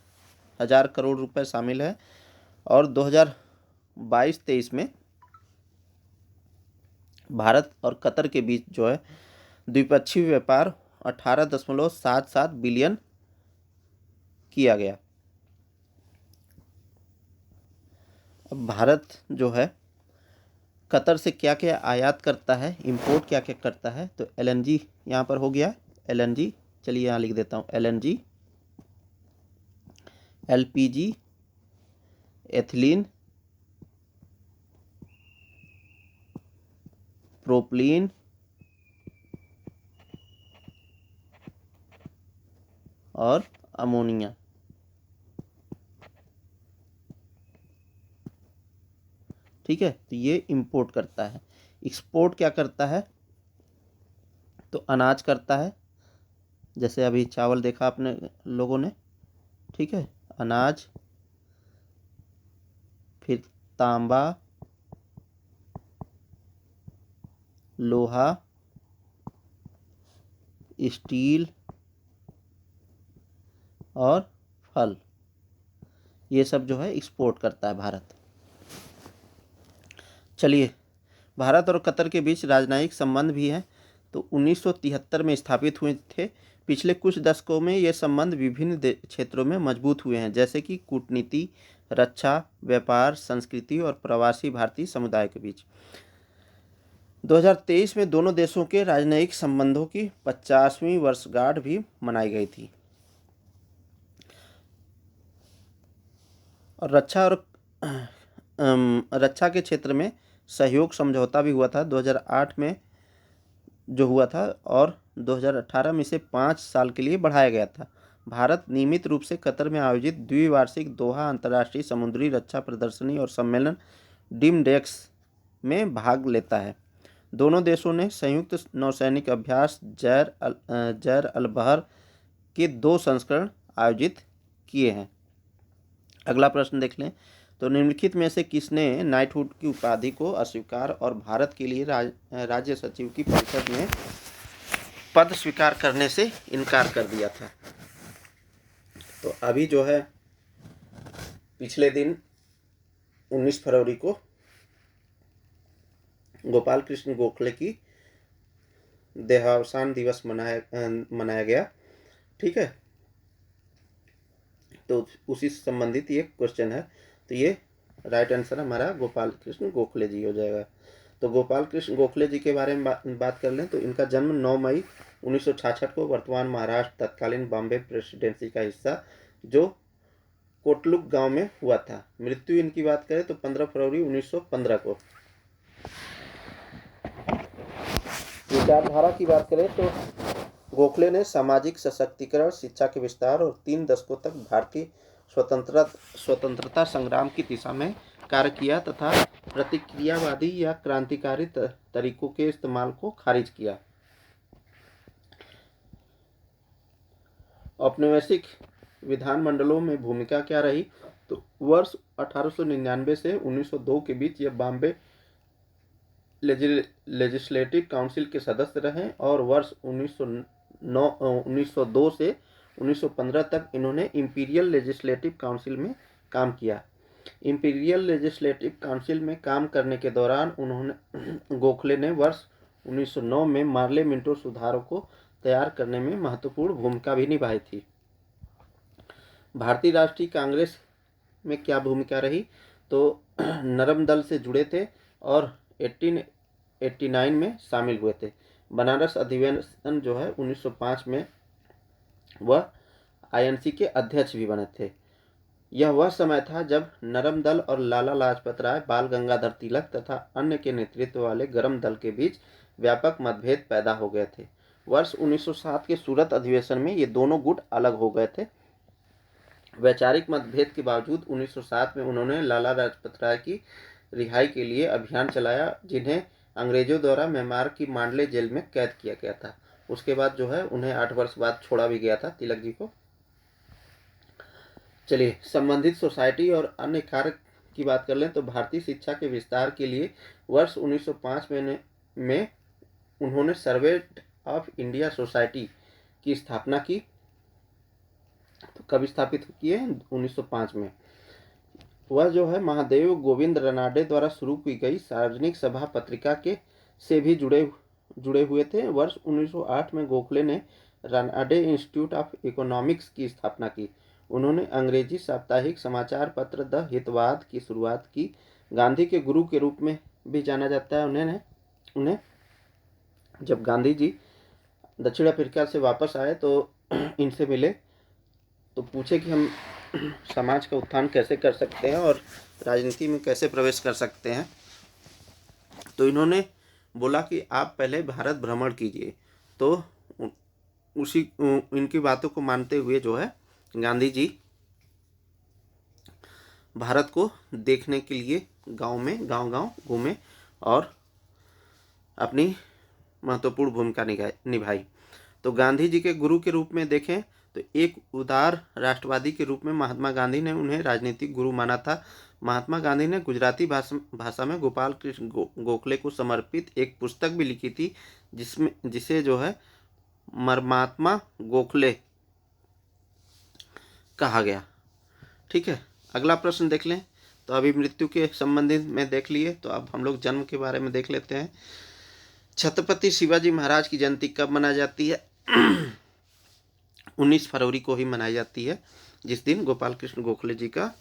हज़ार करोड़ रुपए शामिल है। और 2022-23 में भारत और कतर के बीच जो है द्विपक्षीय व्यापार 18.77 बिलियन किया गया। अब भारत जो है कतर से क्या क्या आयात करता है, इंपोर्ट क्या क्या करता है, तो एलएनजी यहाँ पर हो गया, एलएनजी, चलिए यहाँ लिख देता हूँ, एलएनजी, एलपीजी, एथिलीन, प्रोपलीन और अमोनिया। ठीक है, तो ये इंपोर्ट करता है। एक्सपोर्ट क्या करता है, तो अनाज करता है, जैसे अभी चावल देखा आपने लोगों ने। ठीक है, अनाज, फिर तांबा, लोहा, स्टील और फल, ये सब जो है एक्सपोर्ट करता है भारत। चलिए, भारत और कतर के बीच राजनयिक संबंध भी हैं, तो 1973 में स्थापित हुए थे। पिछले कुछ दशकों में ये संबंध विभिन्न क्षेत्रों में मजबूत हुए हैं, जैसे कि कूटनीति, रक्षा, व्यापार, संस्कृति और प्रवासी भारतीय समुदाय के बीच। 2023 में दोनों देशों के राजनयिक संबंधों की 50वीं वर्षगांठ भी मनाई गई थी। और रक्षा के क्षेत्र में सहयोग समझौता भी हुआ था 2008 में जो हुआ था, और 2018 में इसे 5 साल के लिए बढ़ाया गया था। भारत नियमित रूप से कतर में आयोजित द्विवार्षिक दोहा अंतर्राष्ट्रीय समुद्री रक्षा प्रदर्शनी और सम्मेलन डिमडेक्स में भाग लेता है। दोनों देशों ने संयुक्त नौसैनिक अभ्यास जैर अल बहर के 2 संस्करण आयोजित किए हैं। अगला प्रश्न देख लें, तो निम्नलिखित में से किसने नाइटहुड की उपाधि को अस्वीकार और भारत के लिए राज्य सचिव की परिषद में पद स्वीकार करने से इनकार कर दिया था? तो अभी जो है पिछले दिन 19 फरवरी को गोपाल कृष्ण गोखले की देहावसान दिवस मनाया गया। ठीक है, तो उसी से संबंधित ये क्वेश्चन है, तो ये राइट आंसर हमारा गोपाल कृष्ण गोखले जी हो जाएगा। तो गोपाल कृष्ण गोखले जी के बारे में बात कर लें, तो इनका जन्म 9 मई 1966 को वर्तमान महाराष्ट्र तत्कालीन बॉम्बे प्रेसिडेंसी का हिस्सा जो कोटलुक गांव में हुआ था। मृत्यु इनकी बात करें तो 15 फरवरी 1915 को। विचारधारा की बात करें तो गोखले ने सामाजिक सशक्तिकरण, शिक्षा के विस्तार और 3 दशकों तक भारतीय स्वतंत्रता संग्राम की दिशा में कार्य किया तथा प्रतिक्रियावादी या क्रांतिकारी तरीकों के इस्तेमाल को खारिज किया। औपनिवेशिक विधानमंडलों में भूमिका क्या रही, तो वर्ष 1899 से 1902 के बीच यह बॉम्बे लेजिस्लेटिव काउंसिल के सदस्य रहे और वर्ष 1902 से 1915 तक इन्होंने इंपीरियल लेजिस्लेटिव काउंसिल में काम किया। इंपीरियल लेजिस्लेटिव काउंसिल में काम करने के दौरान उन्होंने गोखले ने वर्ष 1909 में मार्ले मिंटो सुधारों को तैयार करने में महत्वपूर्ण भूमिका भी निभाई थी। भारतीय राष्ट्रीय कांग्रेस में क्या भूमिका रही, तो नरम दल से जुड़े थे और 1889 में शामिल हुए थे। बनारस अधिवेशन जो है 1905 में वह आईएनसी के अध्यक्ष भी बने थे। यह वह समय था जब नरम दल और लाला लाजपत राय, बाल गंगाधर तिलक तथा अन्य के नेतृत्व वाले गरम दल के बीच व्यापक मतभेद पैदा हो गए थे। वर्ष 1907 के सूरत अधिवेशन में ये दोनों गुट अलग हो गए थे। वैचारिक मतभेद के बावजूद 1907 में उन्होंने लाला लाजपत राय की रिहाई के लिए अभियान चलाया, जिन्हें अंग्रेजों द्वारा म्यांमार की मांडले जेल में कैद किया गया था। उसके बाद जो है उन्हें 8 वर्ष बाद छोड़ा भी गया था तिलक जी को। चलिए संबंधित सोसाइटी और अन्य कार्य की बात कर लें तो भारतीय शिक्षा के विस्तार के लिए वर्ष 1905 में उन्होंने सर्वेंट ऑफ इंडिया सोसाइटी की स्थापना की। तो कब स्थापित की है? 1905 में। वह जो है महादेव गोविंद रनाडे द्वारा शुरू की गई सार्वजनिक सभा पत्रिका के से भी जुड़े हुए थे। वर्ष 1908 में गोखले ने रनाडे इंस्टीट्यूट ऑफ इकोनॉमिक्स की स्थापना की। उन्होंने अंग्रेजी साप्ताहिक समाचार पत्र द हितवाद की शुरुआत की। गांधी के गुरु के रूप में भी जाना जाता है उन्हें जब गांधी जी दक्षिण अफ्रीका से वापस आए तो इनसे मिले, तो पूछे कि हम समाज का उत्थान कैसे कर सकते हैं और राजनीति में कैसे प्रवेश कर सकते हैं। तो इन्होंने बोला कि आप पहले भारत भ्रमण कीजिए। तो इनकी बातों को मानते हुए जो है गांधी जी भारत को देखने के लिए गांव घूमे और अपनी महत्वपूर्ण भूमिका निभाई। तो गांधी जी के गुरु के रूप में देखें तो एक उदार राष्ट्रवादी के रूप में महात्मा गांधी ने उन्हें राजनीतिक गुरु माना था। महात्मा गांधी ने गुजराती भाषा में गोपाल कृष्ण गोखले को समर्पित एक पुस्तक भी लिखी थी, जिसे जो है मरमात्मा गोखले कहा गया। ठीक है, अगला प्रश्न देख लें। तो अभी मृत्यु के संबंधित में देख लिए, तो अब हम लोग जन्म के बारे में देख लेते हैं। छत्रपति शिवाजी महाराज की जयंती कब मनाई जाती है? 19 फरवरी को ही मनाई जाती है, जिस दिन गोपाल कृष्ण गोखले जी का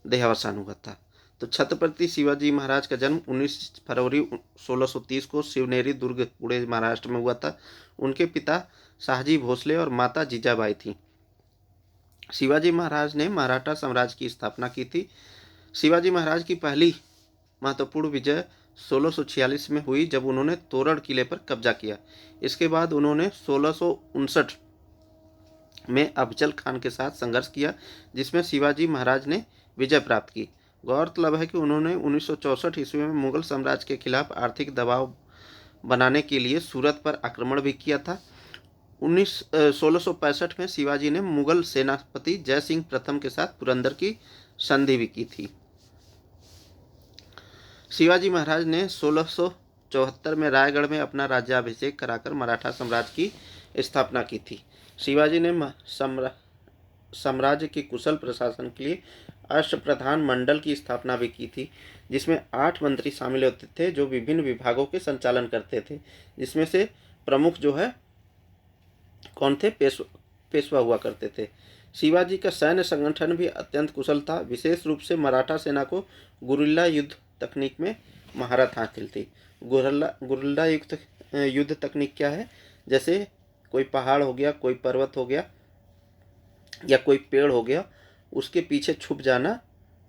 देहावसान हुआ था। तो छत्रपति शिवाजी महाराज का जन्म 19 फरवरी 1630 को शिवनेरी दुर्ग पुणे महाराष्ट्र में हुआ था। उनके पिता शाहजी भोसले और माता जीजाबाई थी। शिवाजी महाराज ने मराठा साम्राज्य की स्थापना की थी। शिवाजी महाराज की पहली महत्वपूर्ण विजय 1646 में हुई, जब उन्होंने तोरण किले पर कब्जा किया। इसके बाद उन्होंने 1659 में अफजल खान के साथ संघर्ष किया, जिसमें शिवाजी महाराज ने विजय प्राप्त की। गौरतलब है कि उन्होंने 1964 ईस्वी में मुगल साम्राज्य के खिलाफ आर्थिक दबाव बनाने के लिए सूरत पर आक्रमण भी किया था। 1665 में शिवाजी ने मुगल सेनापति जय सिंह प्रथम के साथ पुरंदर की संधि भी की थी। शिवाजी महाराज ने 1674 में रायगढ़ में अपना राज्याभिषेक कराकर मराठा साम्राज्य की स्थापना की थी। शिवाजी ने साम्राज्य के कुशल प्रशासन के लिए अष्टप्रधान मंडल की स्थापना भी की थी, जिसमें 8 मंत्री शामिल होते थे जो विभिन्न विभागों के संचालन करते थे, जिसमें से प्रमुख जो है कौन थे? पेशवा हुआ करते थे। शिवाजी का सैन्य संगठन भी अत्यंत कुशल था। विशेष रूप से मराठा सेना को गुरिल्ला युद्ध तकनीक में महारत हासिल थी। गुरिल्ला युद्ध तकनीक क्या है? जैसे कोई पहाड़ हो गया, कोई पर्वत हो गया या कोई पेड़ हो गया, उसके पीछे छुप जाना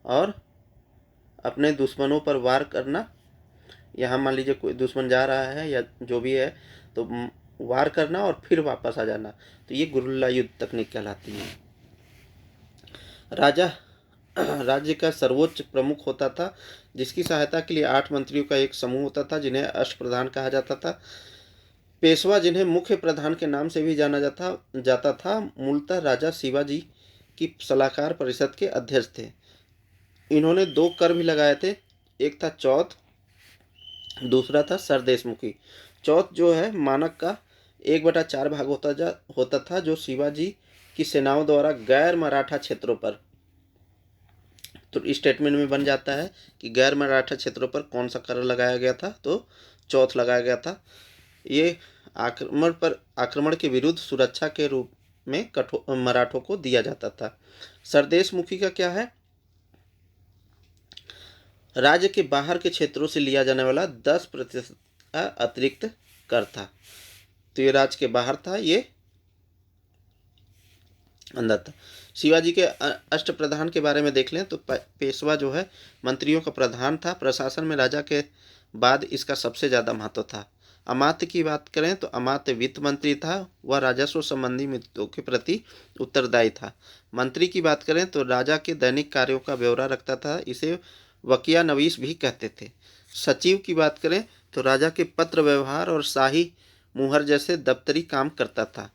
और अपने दुश्मनों पर वार करना। यहाँ मान लीजिए कोई दुश्मन जा रहा है या जो भी है, तो वार करना और फिर वापस आ जाना। तो ये गुरिल्ला युद्ध तकनीक कहलाती है। राजा राज्य का सर्वोच्च प्रमुख होता था, जिसकी सहायता के लिए 8 मंत्रियों का एक समूह होता था, जिन्हें अष्टप्रधान कहा जाता था। पेशवा, जिन्हें मुख्य प्रधान के नाम से भी जाना जाता था, मूलतः राजा शिवाजी की सलाहकार परिषद के अध्यक्ष थे। इन्होंने 2 कर भी लगाए थे। एक था चौथ दूसरा था सरदेशमुखी। चौथ जो है मानक का 1/4 भाग होता था, जो शिवाजी की सेनाओं द्वारा गैर मराठा क्षेत्रों पर, तो स्टेटमेंट में बन जाता है कि गैर मराठा क्षेत्रों पर कौन सा कर लगाया गया था, तो चौथ लगाया गया था। ये आक्रमण के विरुद्ध सुरक्षा के रूप में मराठों को दिया जाता था। सरदेशमुखी का क्या है, राज्य के बाहर के क्षेत्रों से लिया जाने वाला 10% का अतिरिक्त कर था। तो ये राज्य के बाहर था, ये अंदर था। शिवाजी के अष्टप्रधान के बारे में देख लें तो पेशवा जो है मंत्रियों का प्रधान था। प्रशासन में राजा के बाद इसका सबसे ज़्यादा महत्व था। अमात्य की बात करें तो अमात्य वित्त मंत्री था, वह राजस्व संबंधी मुद्दों के प्रति उत्तरदायी था। मंत्री की बात करें तो राजा के दैनिक कार्यों का ब्यौरा रखता था, इसे वकिया नवीस भी कहते थे। सचिव की बात करें तो राजा के पत्र व्यवहार और शाही मुहर जैसे दफ्तरी काम करता था।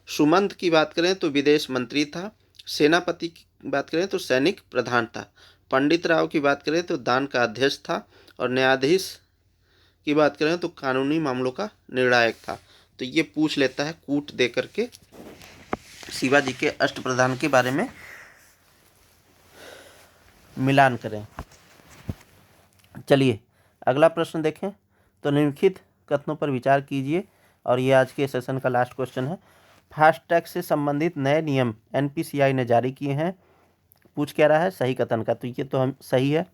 सुमंत की बात करें तो विदेश मंत्री था। सेनापति की बात करें तो सैनिक प्रधान था। पंडित राव की बात करें तो दान का अध्यक्ष था। और न्यायाधीश की बात करें तो कानूनी मामलों का निर्णायक था। तो ये पूछ लेता है कूट दे करके शिवाजी के अष्टप्रधान के बारे में मिलान करें। चलिए अगला प्रश्न देखें। तो निम्नलिखित कथनों पर विचार कीजिए, और ये आज के सेशन का लास्ट क्वेश्चन है। फास्टैग से संबंधित नए नियम एनपीसीआई ने जारी किए हैं। पूछ क्या रहा है, सही कथन का, तो ये तो हम सही है।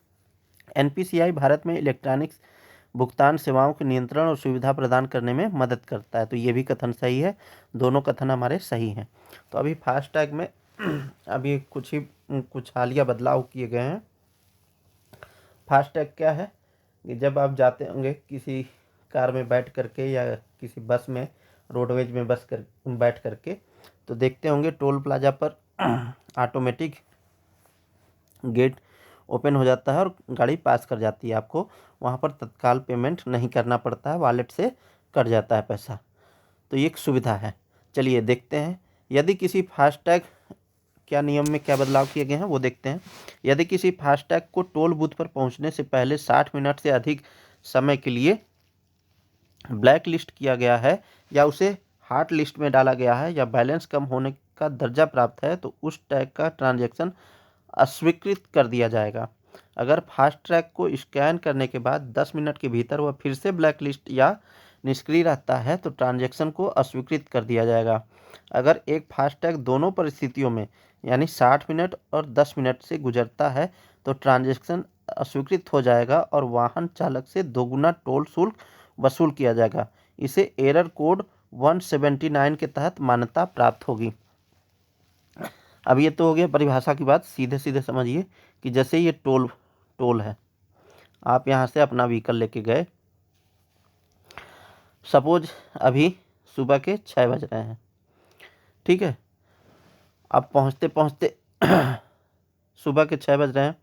एनपीसीआई भारत में इलेक्ट्रॉनिक्स भुगतान सेवाओं के नियंत्रण और सुविधा प्रदान करने में मदद करता है, तो ये भी कथन सही है। दोनों कथन हमारे सही हैं। तो अभी फास्टैग में अभी कुछ हालिया बदलाव किए गए हैं। फास्टैग क्या है कि जब आप जाते होंगे किसी कार में बैठ करके या किसी बस में, रोडवेज में बैठ करके, तो देखते होंगे टोल प्लाजा पर ऑटोमेटिक गेट ओपन हो जाता है और गाड़ी पास कर जाती है। आपको वहाँ पर तत्काल पेमेंट नहीं करना पड़ता है, वॉलेट से कट जाता है पैसा। तो ये एक सुविधा है। चलिए देखते हैं, यदि किसी फास्टैग क्या नियम में क्या बदलाव किए गए हैं वो देखते हैं। यदि किसी फास्टैग को टोल बूथ पर पहुंचने से पहले 60 मिनट से अधिक समय के लिए ब्लैक लिस्ट किया गया है, या उसे हॉट लिस्ट में डाला गया है, या बैलेंस कम होने का दर्जा प्राप्त है, तो उस टैग का ट्रांजैक्शन अस्वीकृत कर दिया जाएगा। अगर फास्टैग को स्कैन करने के बाद 10 मिनट के भीतर वह फिर से ब्लैक लिस्ट या निष्क्रिय रहता है, तो ट्रांजैक्शन को अस्वीकृत कर दिया जाएगा। अगर एक फास्टैग दोनों परिस्थितियों में यानी 60 मिनट और 10 मिनट से गुजरता है, तो ट्रांजैक्शन अस्वीकृत हो जाएगा और वाहन चालक से दोगुना टोल शुल्क वसूल किया जाएगा। इसे एरर कोड 179 के तहत मान्यता प्राप्त होगी। अब ये तो हो गया परिभाषा की बात। सीधे सीधे समझिए कि जैसे ये टोल है, आप यहाँ से अपना व्हीकल लेके गए, सपोज अभी सुबह के 6 बज रहे हैं, ठीक है। अब पहुँचते पहुँचते सुबह के 6 बज रहे हैं,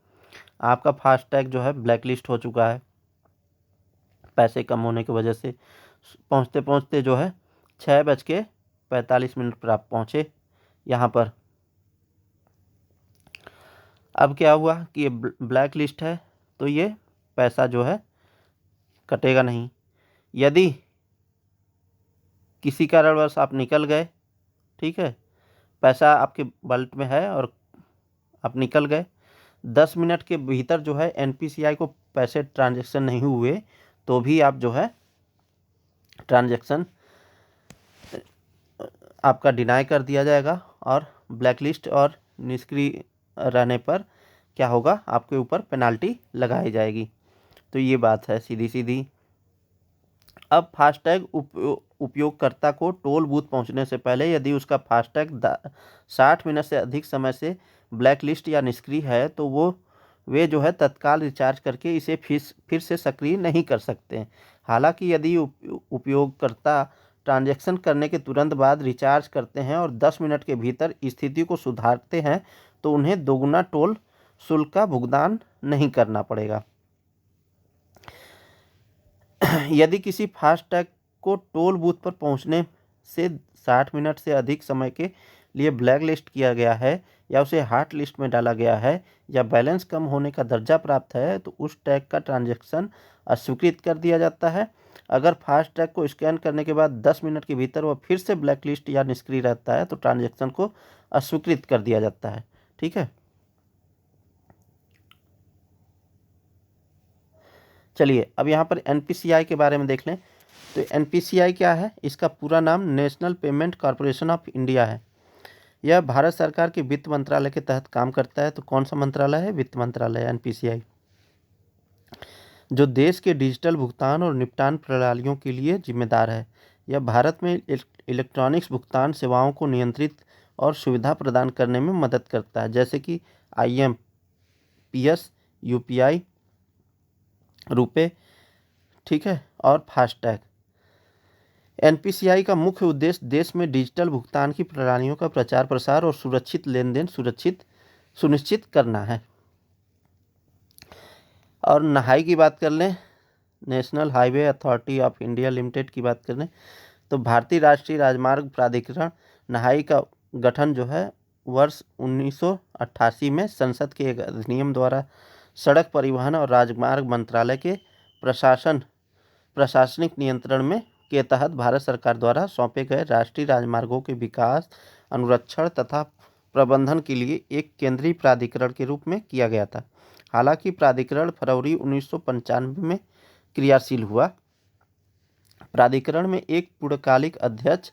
आपका फास्टैग जो है ब्लैक लिस्ट हो चुका है पैसे कम होने की वजह से। पहुँचते पहुँचते जो है 6:45 पर आप पहुँचे यहाँ पर। अब क्या हुआ कि ये ब्लैक लिस्ट है, तो ये पैसा जो है कटेगा नहीं। यदि किसी कारणवश आप निकल गए, ठीक है, पैसा आपके वॉलेट में है और आप निकल गए, 10 मिनट के भीतर जो है एनपीसीआई को पैसे ट्रांजैक्शन नहीं हुए, तो भी आप जो है ट्रांजैक्शन आपका डिनाई कर दिया जाएगा, और ब्लैक लिस्ट और निष्क्रिय रहने पर क्या होगा, आपके ऊपर पेनाल्टी लगाई जाएगी। तो ये बात है सीधी सीधी। अब फास्टैग उपयोगकर्ता को टोल बूथ पहुंचने से पहले यदि उसका फास्टैग 60 मिनट से अधिक समय से ब्लैक लिस्ट या निष्क्रिय है, तो वे जो है तत्काल रिचार्ज करके इसे फिर से सक्रिय नहीं कर सकते। हालांकि यदि उपयोगकर्ता ट्रांजैक्शन करने के तुरंत बाद रिचार्ज करते हैं और 10 मिनट के भीतर स्थिति को सुधारते हैं, तो उन्हें दोगुना टोल शुल्क का भुगतान नहीं करना पड़ेगा। यदि किसी फास्टैग को टोल बूथ पर पहुंचने से 60 मिनट से अधिक समय के लिए ब्लैक लिस्ट किया गया है, या उसे हॉट लिस्ट में डाला गया है, या बैलेंस कम होने का दर्जा प्राप्त है, तो उस टैग का ट्रांजैक्शन अस्वीकृत कर दिया जाता है। अगर फास्टैग को स्कैन करने के बाद 10 मिनट के भीतर वह फिर से ब्लैकलिस्ट या निष्क्रिय रहता है तो ट्रांजैक्शन को अस्वीकृत कर दिया जाता है। ठीक है, चलिए अब यहाँ पर एनपीसीआई के बारे में देख लें। तो एनपीसीआई क्या है? इसका पूरा नाम national payment corporation of India है। यह भारत सरकार के वित्त मंत्रालय के तहत काम करता है। तो कौन सा मंत्रालय है? वित्त मंत्रालय, एनपीसीआई, जो देश के डिजिटल भुगतान और निपटान प्रणालियों के लिए जिम्मेदार है। यह भारत में इलेक्ट्रॉनिक्स भुगतान सेवाओं को नियंत्रित और सुविधा प्रदान करने में मदद करता है, जैसे कि आईएमपीएस, यूपीआई, रुपे, ठीक है, और फास्टैग। एनपीसीआई का मुख्य उद्देश्य देश में डिजिटल भुगतान की प्रणालियों का प्रचार प्रसार और सुरक्षित लेन देन सुनिश्चित करना है। और नहाई की बात कर लें, national highway authority of India limited की बात कर लें, तो भारतीय राष्ट्रीय राजमार्ग प्राधिकरण नहाई का गठन जो है वर्ष 1988 में संसद के एक अधिनियम द्वारा सड़क परिवहन और राजमार्ग मंत्रालय के प्रशासनिक नियंत्रण में के तहत भारत सरकार द्वारा सौंपे गए राष्ट्रीय राजमार्गों के विकास, अनुरक्षण तथा प्रबंधन के लिए एक केंद्रीय प्राधिकरण के रूप में किया गया था। हालांकि प्राधिकरण फरवरी 1995 में क्रियाशील हुआ। प्राधिकरण में एक पूर्णकालिक अध्यक्ष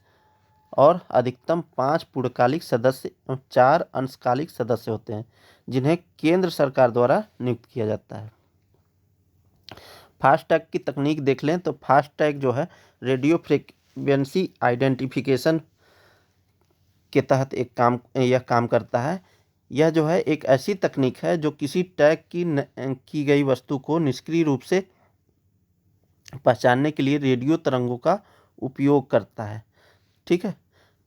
और अधिकतम 5 पूर्णकालिक सदस्य और 4 अंशकालिक सदस्य होते हैं, जिन्हें केंद्र सरकार द्वारा नियुक्त किया जाता है। फास्टैग की तकनीक देख लें तो फास्टैग जो है रेडियो फ्रीक्वेंसी आइडेंटिफिकेशन के तहत यह काम करता है। यह जो है एक ऐसी तकनीक है जो किसी टैग की गई वस्तु को निष्क्रिय रूप से पहचानने के लिए रेडियो तरंगों का उपयोग करता है। ठीक है,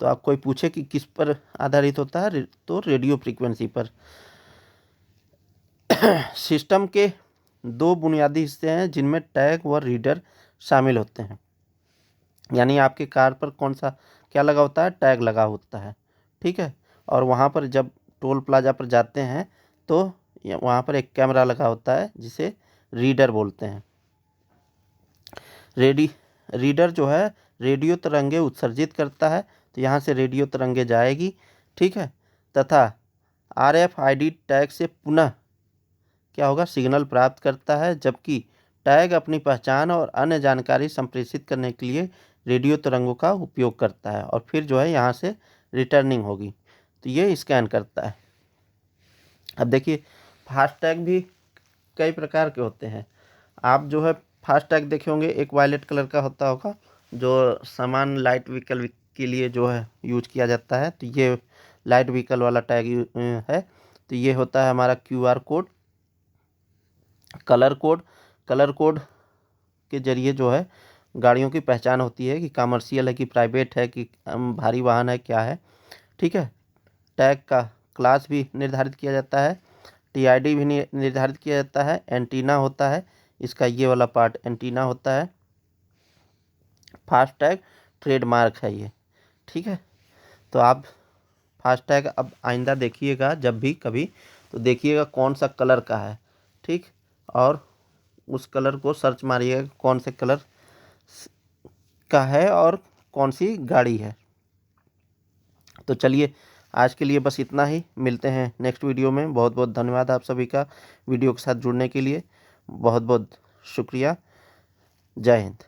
तो आप कोई पूछे कि किस पर आधारित होता है, तो रेडियो फ्रीक्वेंसी पर। सिस्टम के 2 बुनियादी हिस्से हैं जिनमें टैग व रीडर शामिल होते हैं। यानी आपके कार पर कौन सा क्या लगा होता है? टैग लगा होता है। ठीक है, और वहाँ पर जब टोल प्लाजा पर जाते हैं तो वहाँ पर एक कैमरा लगा होता है जिसे रीडर बोलते हैं। रीडर जो है रेडियो तरंगे उत्सर्जित करता है, तो यहाँ से रेडियो तरंगे जाएगी। ठीक है, तथा आरएफआईडी टैग से पुनः क्या होगा? सिग्नल प्राप्त करता है, जबकि टैग अपनी पहचान और अन्य जानकारी संप्रेषित करने के लिए रेडियो तरंगों का उपयोग करता है और फिर जो है यहाँ से रिटर्निंग होगी, तो ये स्कैन करता है। अब देखिए फास्टैग भी कई प्रकार के होते हैं। आप जो है फास्टैग देखे होंगे, एक वायलेट कलर का होता होगा जो सामान लाइट व्हीकल के लिए जो है यूज किया जाता है। तो ये लाइट व्हीकल वाला टैग है। तो ये होता है हमारा क्यूआर कोड, कलर कोड के जरिए जो है गाड़ियों की पहचान होती है कि कमर्शियल है कि प्राइवेट है कि भारी वाहन है, क्या है। ठीक है, टैग का क्लास भी निर्धारित किया जाता है, टीआईडी भी निर्धारित किया जाता है, एंटीना होता है, इसका ये वाला पार्ट एंटीना होता है। फास्टैग ट्रेडमार्क है ये। ठीक है, तो आप फास्टैग अब आइंदा देखिएगा जब भी कभी, तो देखिएगा कौन सा कलर का है। ठीक, और उस कलर को सर्च मारिएगा कौन से कलर का है और कौन सी गाड़ी है। तो चलिए आज के लिए बस इतना ही, मिलते हैं नेक्स्ट वीडियो में। बहुत बहुत धन्यवाद आप सभी का वीडियो के साथ जुड़ने के लिए, बहुत बहुत शुक्रिया। जय हिंद।